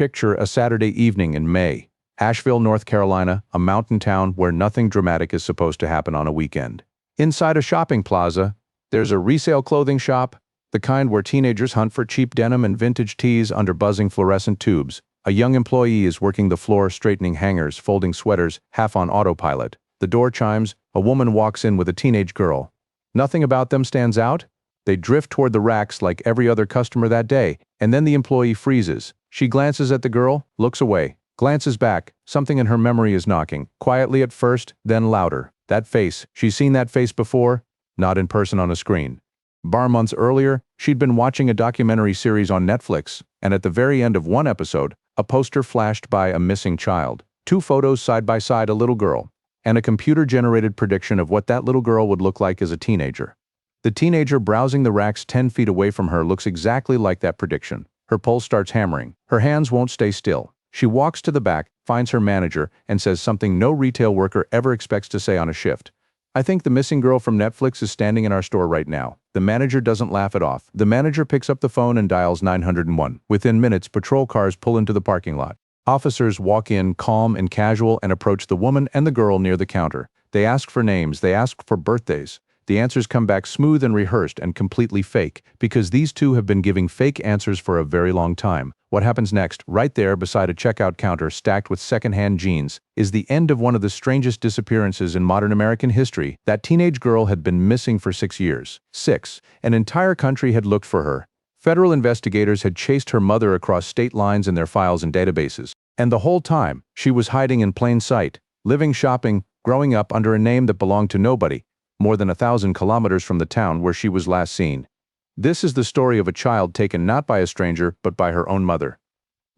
Picture a Saturday evening in May. Asheville, North Carolina, a mountain town where nothing dramatic is supposed to happen on a weekend. Inside a shopping plaza, there's a resale clothing shop, the kind where teenagers hunt for cheap denim and vintage tees under buzzing fluorescent tubes. A young employee is working the floor, straightening hangers, folding sweaters, half on autopilot. The door chimes, a woman walks in with a teenage girl. Nothing about them stands out. They drift toward the racks like every other customer that day, and then the employee freezes. She glances at the girl, looks away, glances back. Something in her memory is knocking, quietly at first, then louder. That face, she's seen that face before, not in person on a screen. Bar months earlier, she'd been watching a documentary series on Netflix, and at the very end of one episode, a poster flashed by a missing child. 2 photos side by side, a little girl, and a computer-generated prediction of what that little girl would look like as a teenager. The teenager browsing the racks 10 feet away from her looks exactly like that prediction. Her pulse starts hammering. Her hands won't stay still. She walks to the back, finds her manager, and says something no retail worker ever expects to say on a shift. "I think the missing girl from Netflix is standing in our store right now." The manager doesn't laugh it off. The manager picks up the phone and dials 911. Within minutes, patrol cars pull into the parking lot. Officers walk in, calm and casual, and approach the woman and the girl near the counter. They ask for names. They ask for birthdays. The answers come back smooth and rehearsed and completely fake, because these two have been giving fake answers for a very long time. What happens next, right there beside a checkout counter stacked with secondhand jeans, is the end of one of the strangest disappearances in modern American history. That teenage girl had been missing for 6 years. 6. An entire country had looked for her. Federal investigators had chased her mother across state lines in their files and databases. And the whole time, she was hiding in plain sight, living, shopping, growing up under a name that belonged to nobody, more than 1,000 kilometers from the town where she was last seen. This is the story of a child taken not by a stranger, but by her own mother.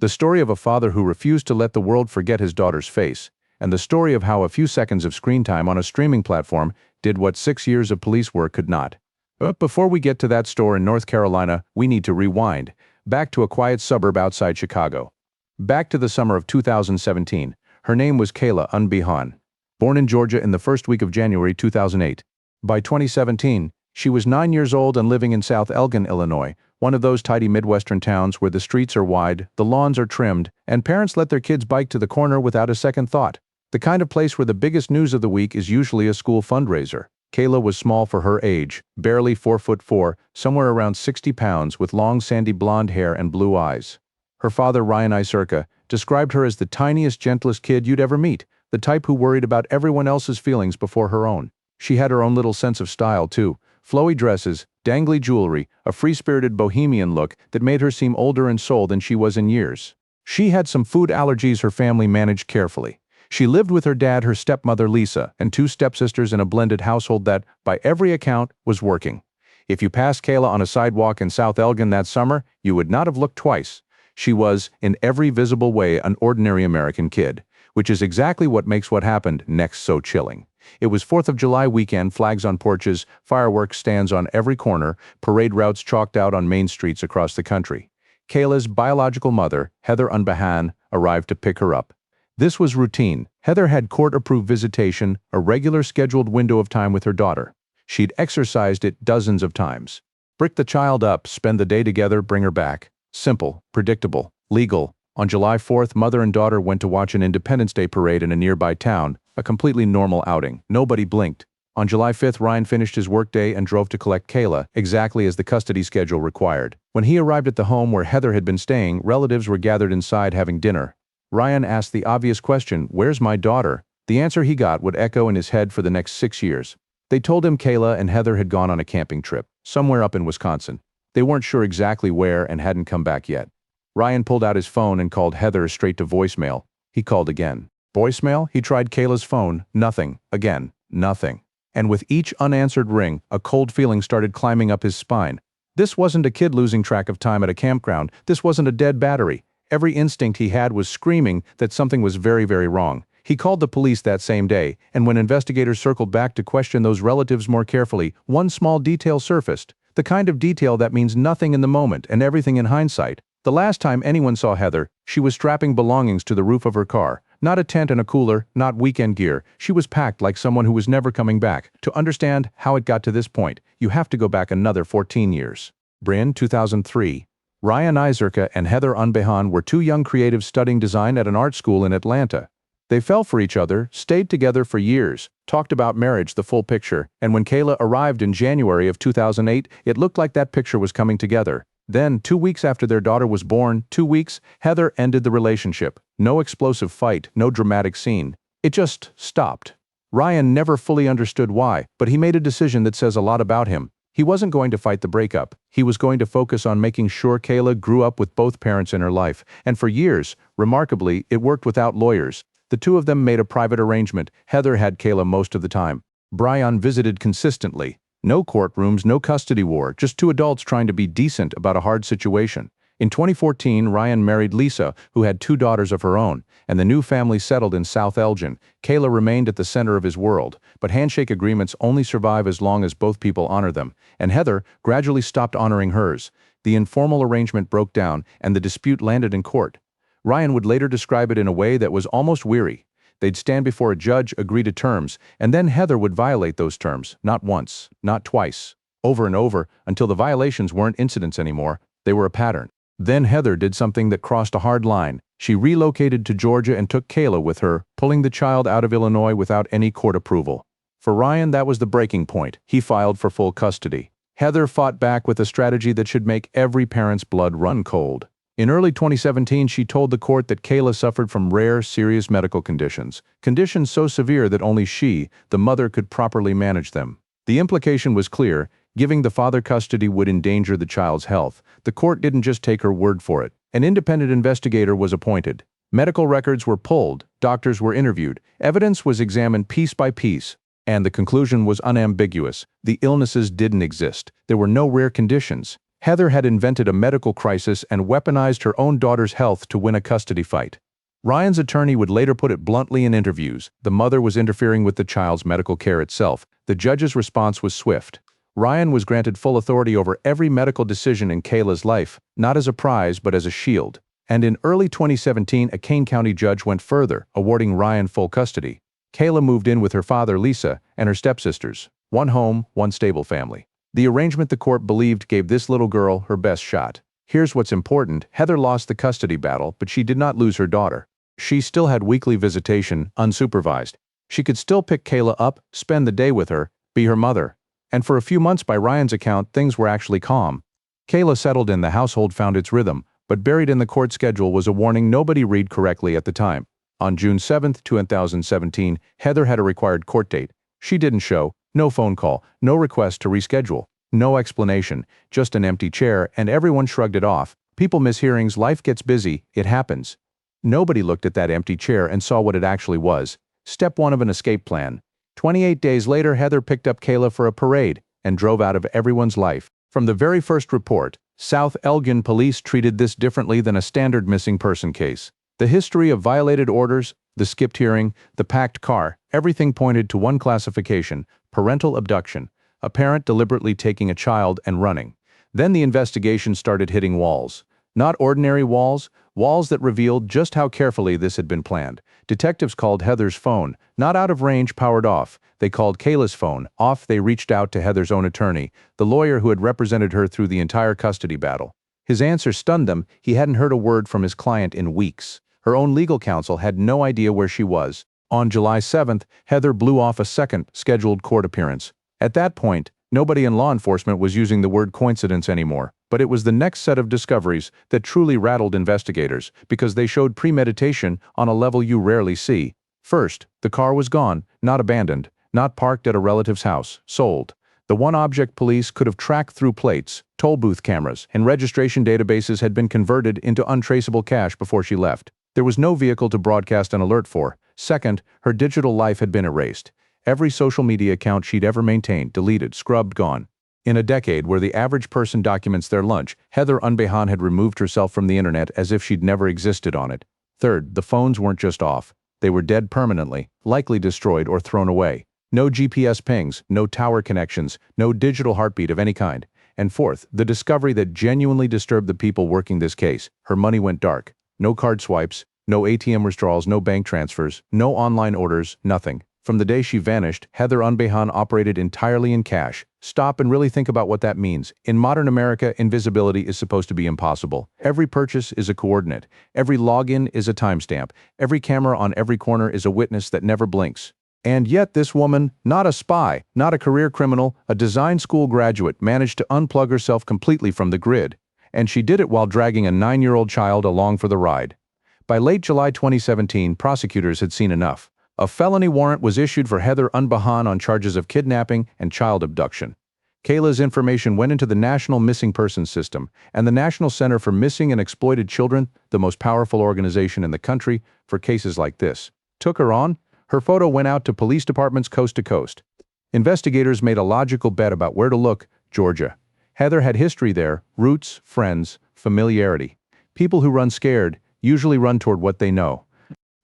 The story of a father who refused to let the world forget his daughter's face, and the story of how a few seconds of screen time on a streaming platform did what 6 years of police work could not. But before we get to that store in North Carolina, we need to rewind, back to a quiet suburb outside Chicago. Back to the summer of 2017. Her name was Kayla Unbehan. Born in Georgia in the first week of January 2008. By 2017, she was 9 years old and living in South Elgin, Illinois, one of those tidy Midwestern towns where the streets are wide, the lawns are trimmed, and parents let their kids bike to the corner without a second thought. The kind of place where the biggest news of the week is usually a school fundraiser. Kayla was small for her age, barely 4'4", somewhere around 60 pounds, with long sandy blonde hair and blue eyes. Her father, Ryan Iserka, described her as the tiniest, gentlest kid you'd ever meet, the type who worried about everyone else's feelings before her own. She had her own little sense of style, too. Flowy dresses, dangly jewelry, a free-spirited bohemian look that made her seem older in soul than she was in years. She had some food allergies her family managed carefully. She lived with her dad, her stepmother Lisa, and 2 stepsisters in a blended household that, by every account, was working. If you passed Kayla on a sidewalk in South Elgin that summer, you would not have looked twice. She was, in every visible way, an ordinary American kid, which is exactly what makes what happened next so chilling. It was 4th of July weekend, flags on porches, fireworks stands on every corner, parade routes chalked out on main streets across the country. Kayla's biological mother, Heather Unbehan, arrived to pick her up. This was routine. Heather had court-approved visitation, a regular scheduled window of time with her daughter. She'd exercised it dozens of times. Brick the child up, spend the day together, bring her back. Simple, predictable, legal. On July 4th, mother and daughter went to watch an Independence Day parade in a nearby town, a completely normal outing. Nobody blinked. On July 5th, Ryan finished his workday and drove to collect Kayla, exactly as the custody schedule required. When he arrived at the home where Heather had been staying, relatives were gathered inside having dinner. Ryan asked the obvious question, "Where's my daughter?" The answer he got would echo in his head for the next 6 years. They told him Kayla and Heather had gone on a camping trip, somewhere up in Wisconsin. They weren't sure exactly where and hadn't come back yet. Ryan pulled out his phone and called Heather straight to voicemail. He called again. Voicemail? He tried Kayla's phone. Nothing. Again. Nothing. And with each unanswered ring, a cold feeling started climbing up his spine. This wasn't a kid losing track of time at a campground. This wasn't a dead battery. Every instinct he had was screaming that something was very, very wrong. He called the police that same day, and when investigators circled back to question those relatives more carefully, one small detail surfaced. The kind of detail that means nothing in the moment and everything in hindsight. The last time anyone saw Heather, she was strapping belongings to the roof of her car. Not a tent and a cooler, not weekend gear. She was packed like someone who was never coming back. To understand how it got to this point, you have to go back another 14 years. Bryn, 2003. Ryan Izerka and Heather Unbehan were two young creatives studying design at an art school in Atlanta. They fell for each other, stayed together for years, talked about marriage, the full picture, and when Kayla arrived in January of 2008, it looked like that picture was coming together. Then, 2 weeks after their daughter was born, 2 weeks, Heather ended the relationship. No explosive fight, no dramatic scene. It just stopped. Ryan never fully understood why, but he made a decision that says a lot about him. He wasn't going to fight the breakup. He was going to focus on making sure Kayla grew up with both parents in her life. And for years, remarkably, it worked without lawyers. The two of them made a private arrangement. Heather had Kayla most of the time. Brian visited consistently. No courtrooms, no custody war, just two adults trying to be decent about a hard situation. In 2014, Ryan married Lisa, who had 2 daughters of her own, and the new family settled in South Elgin. Kayla remained at the center of his world, but handshake agreements only survive as long as both people honor them, and Heather gradually stopped honoring hers. The informal arrangement broke down, and the dispute landed in court. Ryan would later describe it in a way that was almost weary. They'd stand before a judge, agree to terms, and then Heather would violate those terms, not once, not twice, over and over, until the violations weren't incidents anymore, they were a pattern. Then Heather did something that crossed a hard line. She relocated to Georgia and took Kayla with her, pulling the child out of Illinois without any court approval. For Ryan, that was the breaking point. He filed for full custody. Heather fought back with a strategy that should make every parent's blood run cold. In early 2017, she told the court that Kayla suffered from rare, serious medical conditions so severe that only she, the mother, could properly manage them. The implication was clear: giving the father custody would endanger the child's health. The court didn't just take her word for it. An independent investigator was appointed. Medical records were pulled, doctors were interviewed, evidence was examined piece by piece, and the conclusion was unambiguous. The illnesses didn't exist. There were no rare conditions. Heather had invented a medical crisis and weaponized her own daughter's health to win a custody fight. Ryan's attorney would later put it bluntly in interviews: the mother was interfering with the child's medical care itself. The judge's response was swift. Ryan was granted full authority over every medical decision in Kayla's life, not as a prize but as a shield. And in early 2017, a Kane County judge went further, awarding Ryan full custody. Kayla moved in with her father, Lisa, and her stepsisters. One home, one stable family. The arrangement the court believed gave this little girl her best shot. Here's what's important: Heather lost the custody battle, but she did not lose her daughter. She still had weekly visitation, unsupervised. She could still pick Kayla up, spend the day with her, be her mother. And for a few months, by Ryan's account, things were actually calm. Kayla settled in, the household found its rhythm, but buried in the court schedule was a warning nobody read correctly at the time. On June 7, 2017, Heather had a required court date. She didn't show. No phone call, no request to reschedule, no explanation, just an empty chair, and everyone shrugged it off. People miss hearings, life gets busy, it happens. Nobody looked at that empty chair and saw what it actually was. Step 1 of an escape plan. 28 days later, Heather picked up Kayla for a parade and drove out of everyone's life. From the very first report, South Elgin police treated this differently than a standard missing person case. The history of violated orders, the skipped hearing, the packed car, everything pointed to one classification: parental abduction, a parent deliberately taking a child and running. Then the investigation started hitting walls. Not ordinary walls, walls that revealed just how carefully this had been planned. Detectives called Heather's phone, not out of range, powered off. They called Kayla's phone, off. They reached out to Heather's own attorney, the lawyer who had represented her through the entire custody battle. His answer stunned them. He hadn't heard a word from his client in weeks. Her own legal counsel had no idea where she was. On July 7th, Heather blew off a second scheduled court appearance. At that point, nobody in law enforcement was using the word coincidence anymore, but it was the next set of discoveries that truly rattled investigators, because they showed premeditation on a level you rarely see. First, the car was gone, not abandoned, not parked at a relative's house, sold. The one object police could have tracked through plates, toll booth cameras, and registration databases had been converted into untraceable cash before she left. There was no vehicle to broadcast an alert for. Second, her digital life had been erased. Every social media account she'd ever maintained, deleted, scrubbed, gone. In a decade where the average person documents their lunch, Heather Unbehan had removed herself from the internet as if she'd never existed on it. Third, the phones weren't just off. They were dead permanently, likely destroyed or thrown away. No GPS pings, no tower connections, no digital heartbeat of any kind. And fourth, the discovery that genuinely disturbed the people working this case: her money went dark. No card swipes, no ATM withdrawals, no bank transfers, no online orders, nothing. From the day she vanished, Heather Unbehan operated entirely in cash. Stop and really think about what that means. In modern America, invisibility is supposed to be impossible. Every purchase is a coordinate. Every login is a timestamp. Every camera on every corner is a witness that never blinks. And yet this woman, not a spy, not a career criminal, a design school graduate, managed to unplug herself completely from the grid. And she did it while dragging a 9-year-old child along for the ride. By late July 2017, prosecutors had seen enough. A felony warrant was issued for Heather Unbehan on charges of kidnapping and child abduction. Kayla's information went into the National Missing Persons System and the National Center for Missing and Exploited Children, the most powerful organization in the country for cases like this. Took her on? Her photo went out to police departments coast to coast. Investigators made a logical bet about where to look: Georgia. Heather had history there, roots, friends, familiarity. People who run scared usually run toward what they know.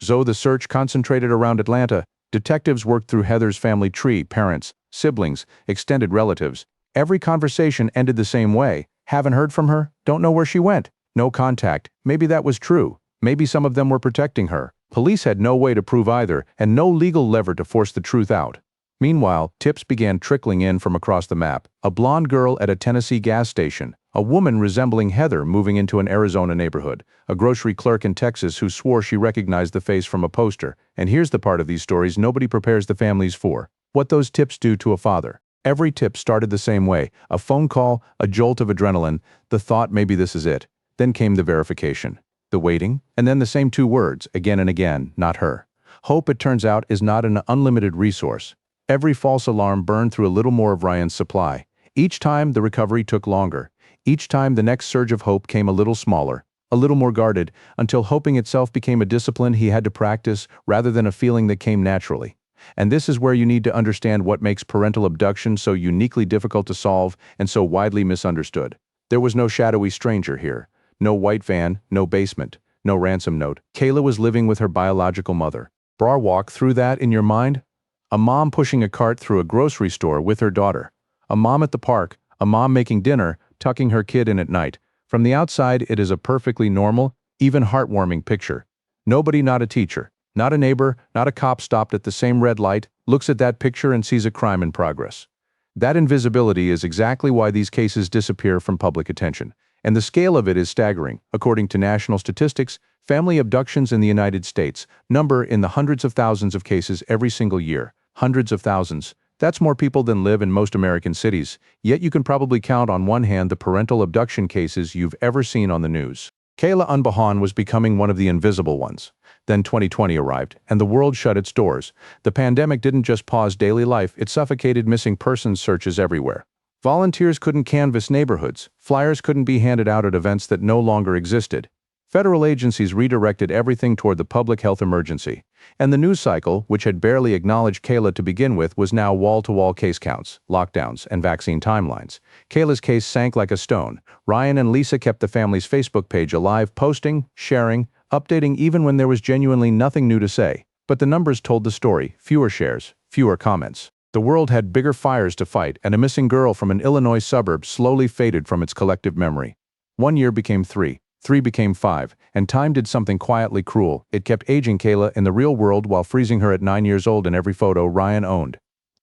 So the search concentrated around Atlanta. Detectives worked through Heather's family tree: parents, siblings, extended relatives. Every conversation ended the same way: haven't heard from her, don't know where she went. No contact. Maybe that was true. Maybe some of them were protecting her. Police had no way to prove either, and no legal lever to force the truth out. Meanwhile, tips began trickling in from across the map. A blonde girl at a Tennessee gas station. A woman resembling Heather moving into an Arizona neighborhood. A grocery clerk in Texas who swore she recognized the face from a poster. And here's the part of these stories nobody prepares the families for: what those tips do to a father. Every tip started the same way: a phone call, a jolt of adrenaline, the thought maybe this is it. Then came the verification, the waiting, and then the same 2 words, again and again: not her. Hope, it turns out, is not an unlimited resource. Every false alarm burned through a little more of Ryan's supply. Each time, the recovery took longer. Each time, the next surge of hope came a little smaller, a little more guarded, until hoping itself became a discipline he had to practice rather than a feeling that came naturally. And this is where you need to understand what makes parental abduction so uniquely difficult to solve and so widely misunderstood. There was no shadowy stranger here. No white van, no basement, no ransom note. Kayla was living with her biological mother. Walk through that in your mind? A mom pushing a cart through a grocery store with her daughter. A mom at the park. A mom making dinner, tucking her kid in at night. From the outside, it is a perfectly normal, even heartwarming picture. Nobody, not a teacher, not a neighbor, not a cop stopped at the same red light, looks at that picture and sees a crime in progress. That invisibility is exactly why these cases disappear from public attention. And the scale of it is staggering. According to national statistics, family abductions in the United States number in the hundreds of thousands of cases every single year. Hundreds of thousands. That's more people than live in most American cities, yet you can probably count on one hand the parental abduction cases you've ever seen on the news. Kayla Unbehan was becoming one of the invisible ones. Then 2020 arrived, and the world shut its doors. The pandemic didn't just pause daily life, it suffocated missing persons searches everywhere. Volunteers couldn't canvass neighborhoods, flyers couldn't be handed out at events that no longer existed. Federal agencies redirected everything toward the public health emergency. And the news cycle, which had barely acknowledged Kayla to begin with, was now wall-to-wall case counts, lockdowns, and vaccine timelines. Kayla's case sank like a stone. Ryan and Lisa kept the family's Facebook page alive, posting, sharing, updating even when there was genuinely nothing new to say. But the numbers told the story: fewer shares, fewer comments. The world had bigger fires to fight, and a missing girl from an Illinois suburb slowly faded from its collective memory. 1 year became 3. 3 became 5, and time did something quietly cruel. It kept aging Kayla in the real world while freezing her at 9 years old in every photo Ryan owned.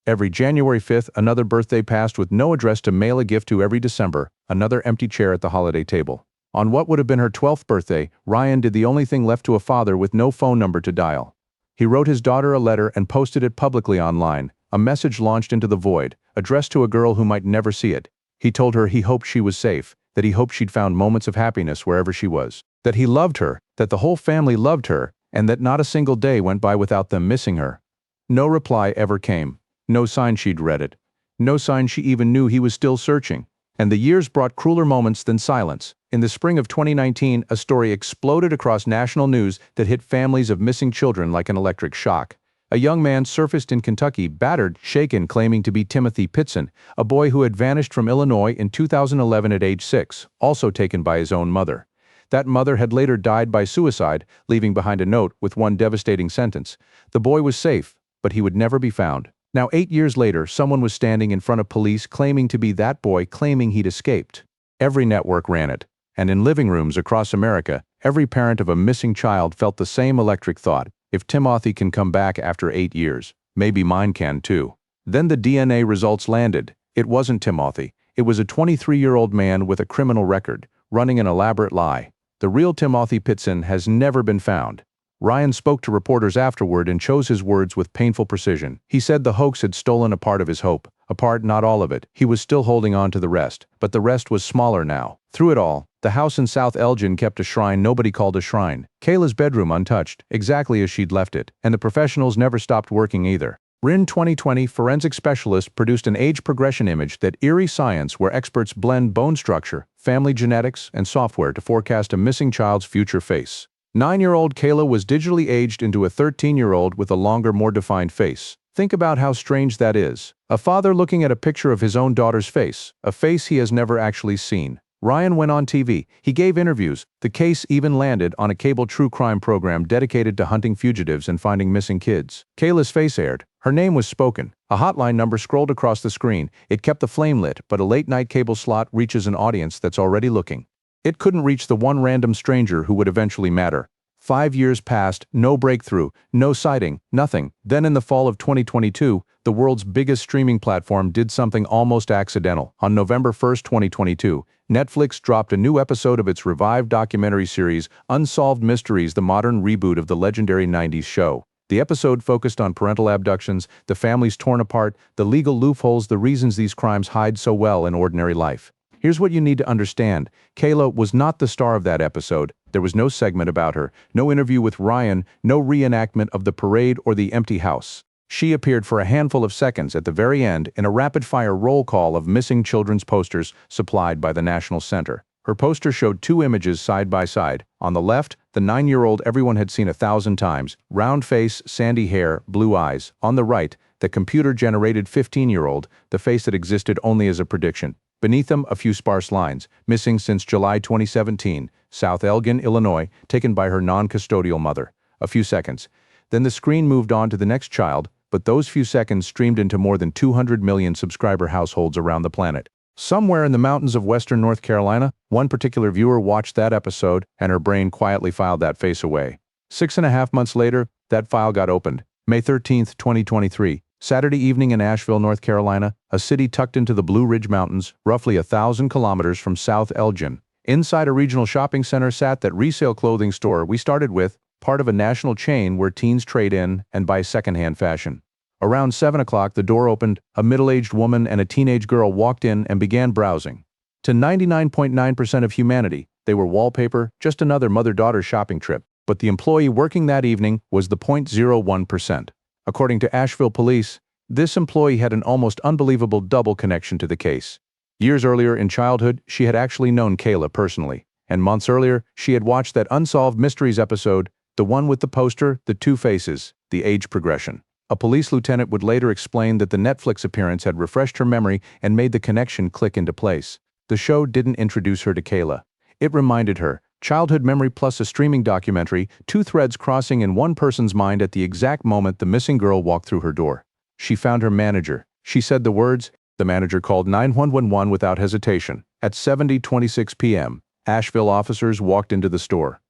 Every January 5th, another birthday passed with no address to mail a gift to. Every December, another empty chair at the holiday table. On what would have been her 12th birthday, Ryan did the only thing left to a father with no phone number to dial. He wrote his daughter a letter and posted it publicly online, a message launched into the void, addressed to a girl who might never see it. He told her he hoped she was safe, that he hoped she'd found moments of happiness wherever she was, that he loved her, that the whole family loved her, and that not a single day went by without them missing her. No reply ever came. No sign she'd read it. No sign she even knew he was still searching. And the years brought crueler moments than silence. In the spring of 2019, a story exploded across national news that hit families of missing children like an electric shock. A young man surfaced in Kentucky, battered, shaken, claiming to be Timothy Pitson, a boy who had vanished from Illinois in 2011 at age 6, also taken by his own mother. That mother had later died by suicide, leaving behind a note with one devastating sentence: the boy was safe, but he would never be found. Now 8 years later, someone was standing in front of police claiming to be that boy, claiming he'd escaped. Every network ran it, and in living rooms across America, every parent of a missing child felt the same electric thought: if Timothy can come back after 8 years, Maybe mine can too. Then the DNA results landed. It wasn't Timothy. It was a 23-year-old man with a criminal record, running an elaborate lie. The real Timothy Pitson has never been found. Ryan spoke to reporters afterward and chose his words with painful precision. He said the hoax had stolen a part of his hope. A part, not all of it. He was still holding on to the rest, but the rest was smaller now. Through it all, the house in South Elgin kept a shrine nobody called a shrine. Kayla's bedroom untouched, exactly as she'd left it, and the professionals never stopped working either. In 2020, forensic specialists produced an age progression image that eerie science where experts blend bone structure, family genetics, and software to forecast a missing child's future face. 9-year-old Kayla was digitally aged into a 13-year-old with a longer, more defined face. Think about how strange that is. A father looking at a picture of his own daughter's face, a face he has never actually seen. Ryan went on TV. He gave interviews. The case even landed on a cable true crime program dedicated to hunting fugitives and finding missing kids. Kayla's face aired. Her name was spoken. A hotline number scrolled across the screen. It kept the flame lit, but a late-night cable slot reaches an audience that's already looking. It couldn't reach the one random stranger who would eventually matter. 5 years passed, no breakthrough, no sighting, nothing. Then in the fall of 2022, the world's biggest streaming platform did something almost accidental. On November 1, 2022, Netflix dropped a new episode of its revived documentary series, Unsolved Mysteries, the modern reboot of the legendary 90s show. The episode focused on parental abductions, the families torn apart, the legal loopholes, the reasons these crimes hide so well in ordinary life. Here's what you need to understand. Kayla was not the star of that episode. There was no segment about her, no interview with Ryan, no reenactment of the parade or the empty house. She appeared for a handful of seconds at the very end in a rapid-fire roll call of missing children's posters supplied by the National Center. Her poster showed 2 images side by side. On the left, the 9-year-old everyone had seen 1,000 times, round face, sandy hair, blue eyes. On the right, the computer-generated 15-year-old, the face that existed only as a prediction. Beneath them, a few sparse lines, missing since July 2017, South Elgin, Illinois, taken by her non-custodial mother. A few seconds. Then the screen moved on to the next child, but those few seconds streamed into more than 200 million subscriber households around the planet. Somewhere in the mountains of western North Carolina, one particular viewer watched that episode, and her brain quietly filed that face away. 6.5 months later, that file got opened. May 13, 2023. Saturday evening in Asheville, North Carolina, a city tucked into the Blue Ridge Mountains, roughly 1,000 kilometers from South Elgin. Inside a regional shopping center sat that resale clothing store we started with, part of a national chain where teens trade in and buy secondhand fashion. Around 7 o'clock, the door opened, a middle-aged woman and a teenage girl walked in and began browsing. To 99.9% of humanity, they were wallpaper, just another mother-daughter shopping trip. But the employee working that evening was the 0.01%. According to Asheville police, this employee had an almost unbelievable double connection to the case. Years earlier in childhood, she had actually known Kayla personally, and months earlier, she had watched that Unsolved Mysteries episode, the one with the poster, the 2 faces, the age progression. A police lieutenant would later explain that the Netflix appearance had refreshed her memory and made the connection click into place. The show didn't introduce her to Kayla. It reminded her. Childhood memory plus a streaming documentary, 2 threads crossing in one person's mind at the exact moment the missing girl walked through her door. She found her manager. She said the words. The manager called 911 without hesitation. At 7:26 p.m., Asheville officers walked into the store.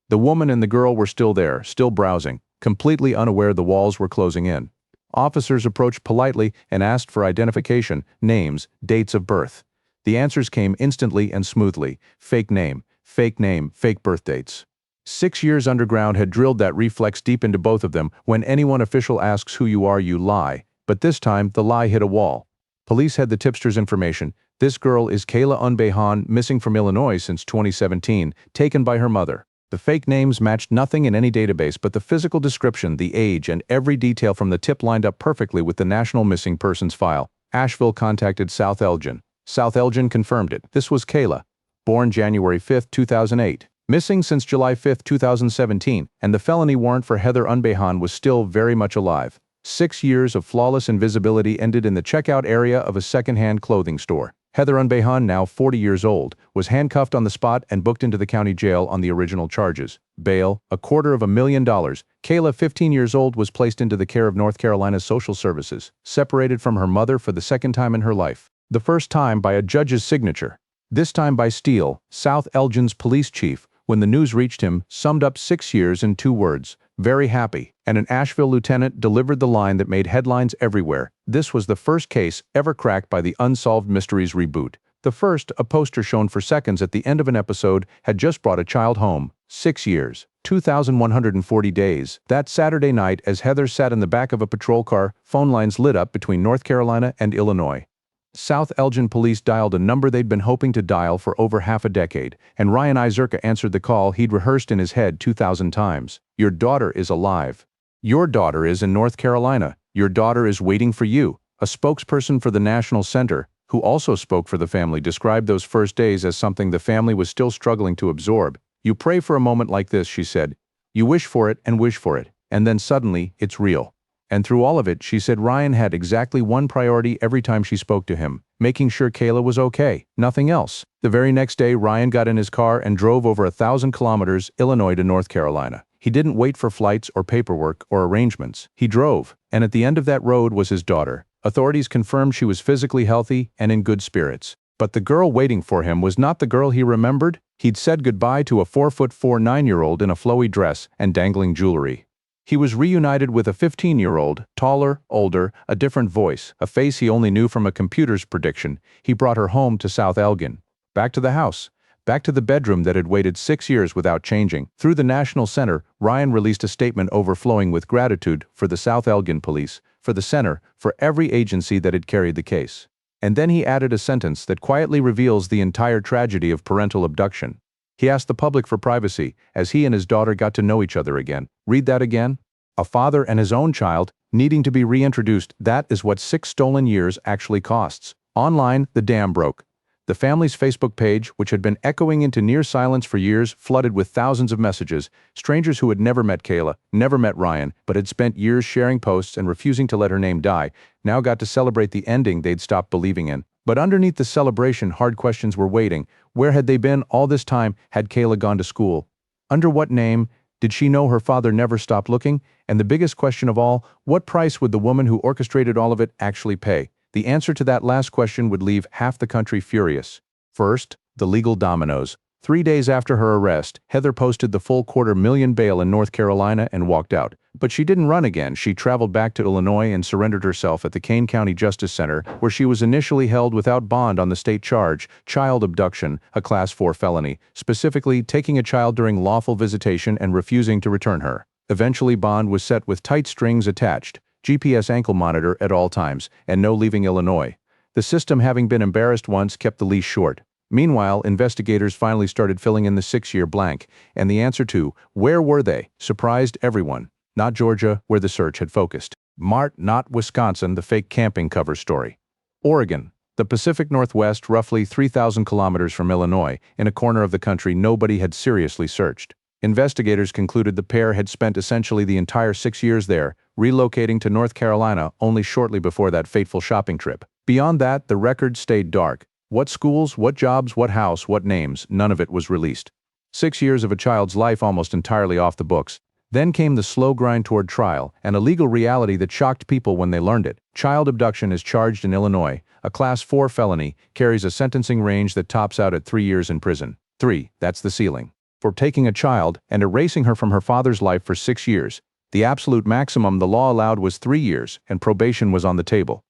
The woman and the girl were still there, still browsing, completely unaware the walls were closing in. Officers approached politely and asked for identification, names, dates of birth. The answers came instantly and smoothly. Fake name, fake birth dates. 6 years underground had drilled that reflex deep into both of them. When anyone official asks who you are, you lie. But this time, the lie hit a wall. Police had the tipster's information. This girl is Kayla Unbehan, missing from Illinois since 2017, taken by her mother. The fake names matched nothing in any database, but the physical description, the age, and every detail from the tip lined up perfectly with the National Missing Persons File. Asheville contacted South Elgin. South Elgin confirmed it. This was Kayla, born January 5, 2008. Missing since July 5, 2017, and the felony warrant for Heather Unbehan was still very much alive. 6 years of flawless invisibility ended in the checkout area of a second-hand clothing store. Heather Unbehan, now 40 years old, was handcuffed on the spot and booked into the county jail on the original charges. Bail, $250,000. Kayla, 15 years old, was placed into the care of North Carolina's social services, separated from her mother for the second time in her life. The first time by a judge's signature. This time by Steele, South Elgin's police chief, when the news reached him, summed up 6 years in 2 words: Very happy, and an Asheville lieutenant delivered the line that made headlines everywhere. This was the first case ever cracked by the Unsolved Mysteries reboot. The first, a poster shown for seconds at the end of an episode, had just brought a child home. 6 years, 2,140 days. That Saturday night, as Heather sat in the back of a patrol car, phone lines lit up between North Carolina and Illinois. South Elgin police dialed a number they'd been hoping to dial for over half a decade, and Ryan Izerka answered the call he'd rehearsed in his head 2,000 times. Your daughter is alive. Your daughter is in North Carolina. Your daughter is waiting for you. A spokesperson for the National Center, who also spoke for the family, described those first days as something the family was still struggling to absorb. You pray for a moment like this, she said. You wish for it, and then suddenly, it's real. And through all of it, she said Ryan had exactly one priority every time she spoke to him: making sure Kayla was okay, nothing else. The very next day, Ryan got in his car and drove over 1,000 kilometers, Illinois to North Carolina. He didn't wait for flights or paperwork or arrangements. He drove, and at the end of that road was his daughter. Authorities confirmed she was physically healthy and in good spirits. But the girl waiting for him was not the girl he remembered. He'd said goodbye to a 4'4" 9-year-old in a flowy dress and dangling jewelry. He was reunited with a 15-year-old, taller, older, a different voice, a face he only knew from a computer's prediction. He brought her home to South Elgin. Back to the house. Back to the bedroom that had waited 6 years without changing. Through the National Center, Ryan released a statement overflowing with gratitude for the South Elgin police, for the center, for every agency that had carried the case. And then he added a sentence that quietly reveals the entire tragedy of parental abduction. He asked the public for privacy as he and his daughter got to know each other again. Read that again. A father and his own child needing to be reintroduced. That is what 6 stolen years actually costs. Online, the dam broke. The family's Facebook page, which had been echoing into near silence for years, flooded with thousands of messages. Strangers who had never met Kayla, never met Ryan, but had spent years sharing posts and refusing to let her name die, now got to celebrate the ending they'd stopped believing in. But underneath the celebration, hard questions were waiting. Where had they been all this time? Had Kayla gone to school? Under what name? Did she know her father never stopped looking? And the biggest question of all, what price would the woman who orchestrated all of it actually pay? The answer to that last question would leave half the country furious. First, the legal dominoes. 3 days after her arrest, Heather posted the full $250,000 bail in North Carolina and walked out. But she didn't run again. She traveled back to Illinois and surrendered herself at the Kane County Justice Center, where she was initially held without bond on the state charge, child abduction, a Class 4 felony, specifically taking a child during lawful visitation and refusing to return her. Eventually, bond was set with tight strings attached, GPS ankle monitor at all times, and no leaving Illinois. The system, having been embarrassed once, kept the leash short. Meanwhile, investigators finally started filling in the 6-year blank, and the answer to where were they surprised everyone. Not Georgia, where the search had focused. Not Wisconsin, the fake camping cover story. Oregon, the Pacific Northwest, roughly 3,000 kilometers from Illinois, in a corner of the country nobody had seriously searched. Investigators concluded the pair had spent essentially the entire 6 years there, relocating to North Carolina only shortly before that fateful shopping trip. Beyond that, the record stayed dark. What schools, what jobs, what house, what names, none of it was released. 6 years of a child's life almost entirely off the books. Then came the slow grind toward trial, and a legal reality that shocked people when they learned it. Child abduction is charged in Illinois. A Class 4 felony carries a sentencing range that tops out at 3 years in prison. 3, that's the ceiling. For taking a child and erasing her from her father's life for 6 years. The absolute maximum the law allowed was 3 years, and probation was on the table.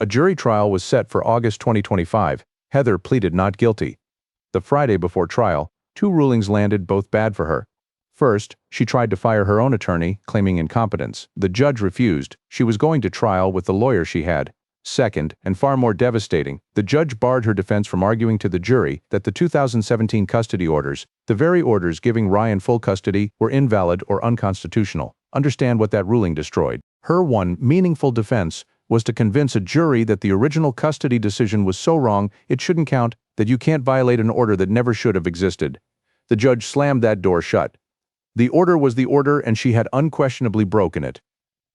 A jury trial was set for August 2025. Heather pleaded not guilty. The Friday before trial, 2 rulings landed, both bad for her. First, she tried to fire her own attorney, claiming incompetence. The judge refused. She was going to trial with the lawyer she had. Second, and far more devastating, the judge barred her defense from arguing to the jury that the 2017 custody orders, the very orders giving Ryan full custody, were invalid or unconstitutional. Understand what that ruling destroyed. Her one meaningful defense was to convince a jury that the original custody decision was so wrong it shouldn't count, that you can't violate an order that never should have existed. The judge slammed that door shut. The order was the order, and she had unquestionably broken it.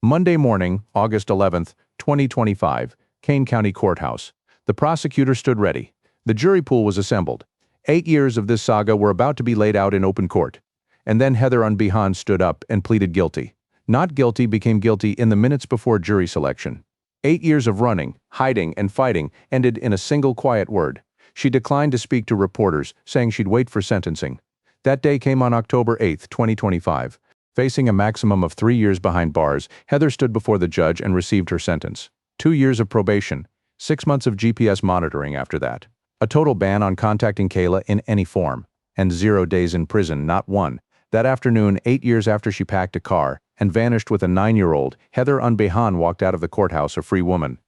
Monday morning, August 11th, 2025, Kane County Courthouse. The prosecutor stood ready. The jury pool was assembled. 8 years of this saga were about to be laid out in open court. And then Heather Unbehan stood up and pleaded guilty. Not guilty became guilty in the minutes before jury selection. 8 years of running, hiding, and fighting ended in a single quiet word. She declined to speak to reporters, saying she'd wait for sentencing. That day came on October 8, 2025. Facing a maximum of 3 years behind bars, Heather stood before the judge and received her sentence. 2 years of probation, 6 months of GPS monitoring after that. A total ban on contacting Kayla in any form. And 0 days in prison, not one. That afternoon, 8 years after she packed a car and vanished with a 9-year-old, Heather Unbehan walked out of the courthouse a free woman.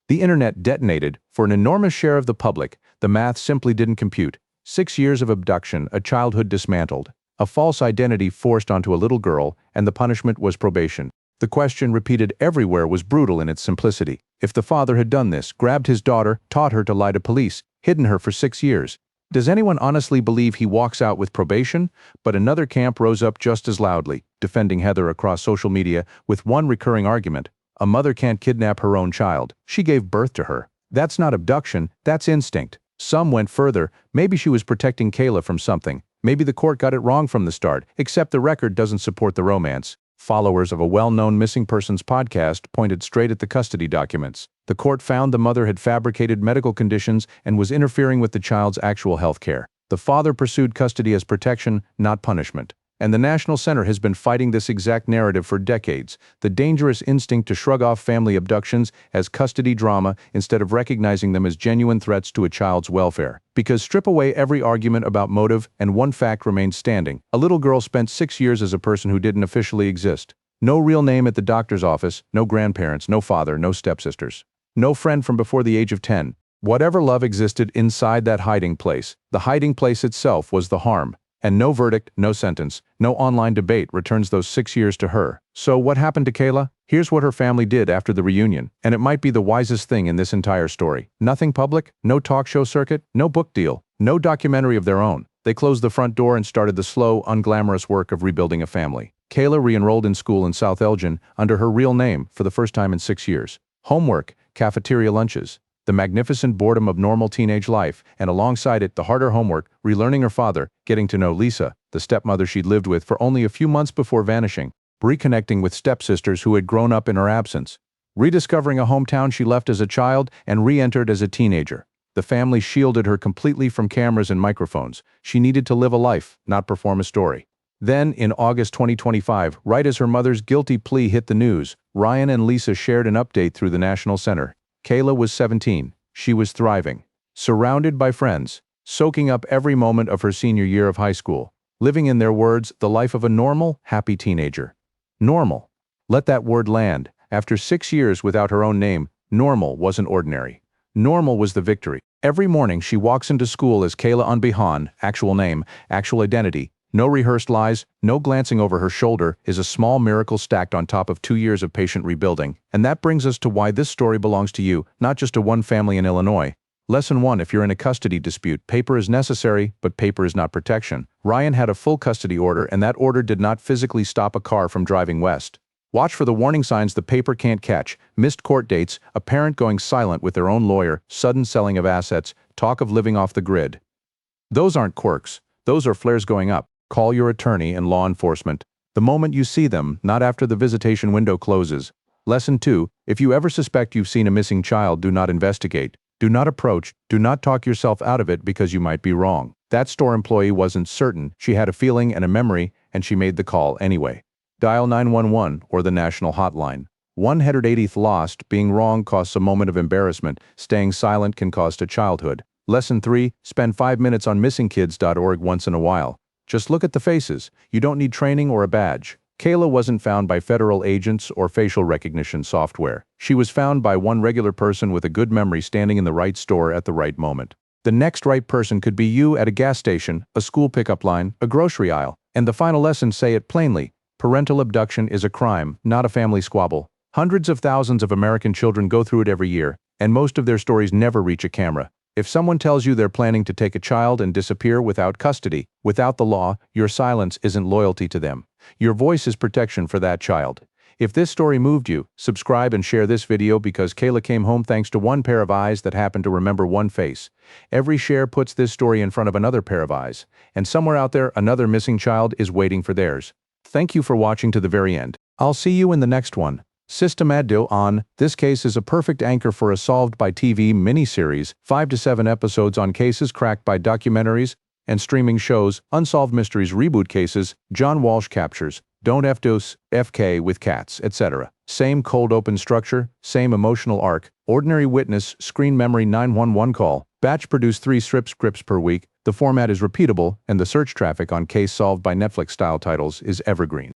The internet detonated. For an enormous share of the public, the math simply didn't compute. 6 years of abduction, a childhood dismantled, a false identity forced onto a little girl, and the punishment was probation. The question repeated everywhere was brutal in its simplicity. If the father had done this, grabbed his daughter, taught her to lie to police, hidden her for 6 years, does anyone honestly believe he walks out with probation? But another camp rose up just as loudly, defending Heather across social media with one recurring argument: a mother can't kidnap her own child. She gave birth to her. That's not abduction, that's instinct. Some went further. Maybe she was protecting Kayla from something. Maybe the court got it wrong from the start, except the record doesn't support the romance. Followers of a well-known missing persons podcast pointed straight at the custody documents. The court found the mother had fabricated medical conditions and was interfering with the child's actual health care. The father pursued custody as protection, not punishment. And the National Center has been fighting this exact narrative for decades, the dangerous instinct to shrug off family abductions as custody drama instead of recognizing them as genuine threats to a child's welfare. Because strip away every argument about motive and one fact remains standing: a little girl spent 6 years as a person who didn't officially exist. No real name at the doctor's office, no grandparents, no father, no stepsisters. No friend from before the age of 10. Whatever love existed inside that hiding place, the hiding place itself was the harm. And no verdict, no sentence, no online debate returns those 6 years to her. So what happened to Kayla? Here's what her family did after the reunion, and it might be the wisest thing in this entire story. Nothing public, no talk show circuit, no book deal, no documentary of their own. They closed the front door and started the slow, unglamorous work of rebuilding a family. Kayla re-enrolled in school in South Elgin under her real name for the first time in 6 years. Homework, cafeteria lunches, the magnificent boredom of normal teenage life, and alongside it, the harder homework, relearning her father, getting to know Lisa, the stepmother she'd lived with for only a few months before vanishing, reconnecting with stepsisters who had grown up in her absence, rediscovering a hometown she left as a child and re-entered as a teenager. The family shielded her completely from cameras and microphones. She needed to live a life, not perform a story. Then, in August 2025, right as her mother's guilty plea hit the news, Ryan and Lisa shared an update through the National Center. Kayla was 17. She was thriving, surrounded by friends, soaking up every moment of her senior year of high school, living, in their words, the life of a normal, happy teenager. Normal. Let that word land. After 6 years without her own name, normal wasn't ordinary. Normal was the victory. Every morning she walks into school as Kayla Unbehan, actual name, actual identity. No rehearsed lies, no glancing over her shoulder, is a small miracle stacked on top of 2 years of patient rebuilding. And that brings us to why this story belongs to you, not just to one family in Illinois. Lesson 1: if you're in a custody dispute, paper is necessary, but paper is not protection. Ryan had a full custody order, and that order did not physically stop a car from driving west. Watch for the warning signs the paper can't catch: missed court dates, a parent going silent with their own lawyer, sudden selling of assets, talk of living off the grid. Those aren't quirks. Those are flares going up. Call your attorney and law enforcement the moment you see them, not after the visitation window closes. Lesson 2: if you ever suspect you've seen a missing child, do not investigate. Do not approach. Do not talk yourself out of it because you might be wrong. That store employee wasn't certain. She had a feeling and a memory, and she made the call anyway. Dial 911 or the national hotline. 180th lost. Being wrong costs a moment of embarrassment. Staying silent can cost a childhood. Lesson 3: spend 5 minutes on missingkids.org once in a while. Just look at the faces. You don't need training or a badge. Kayla wasn't found by federal agents or facial recognition software. She was found by one regular person with a good memory standing in the right store at the right moment. The next right person could be you at a gas station, a school pickup line, a grocery aisle. And the final lesson: say it plainly. Parental abduction is a crime, not a family squabble. Hundreds of thousands of American children go through it every year, and most of their stories never reach a camera. If someone tells you they're planning to take a child and disappear without custody, without the law, your silence isn't loyalty to them. Your voice is protection for that child. If this story moved you, subscribe and share this video, because Kayla came home thanks to one pair of eyes that happened to remember one face. Every share puts this story in front of another pair of eyes, and somewhere out there another missing child is waiting for theirs. Thank you for watching to the very end. I'll see you in the next one. Systemadio on. This case is a perfect anchor for a solved by TV miniseries, 5 to 7 episodes on cases cracked by documentaries and streaming shows, unsolved mysteries, reboot cases. John Walsh captures Don't FDOS, FK with cats, etc. Same cold open structure, same emotional arc, ordinary witness, screen memory 911 call, batch produce 3 scripts per week, the format is repeatable, and the search traffic on case solved by Netflix-style titles is evergreen.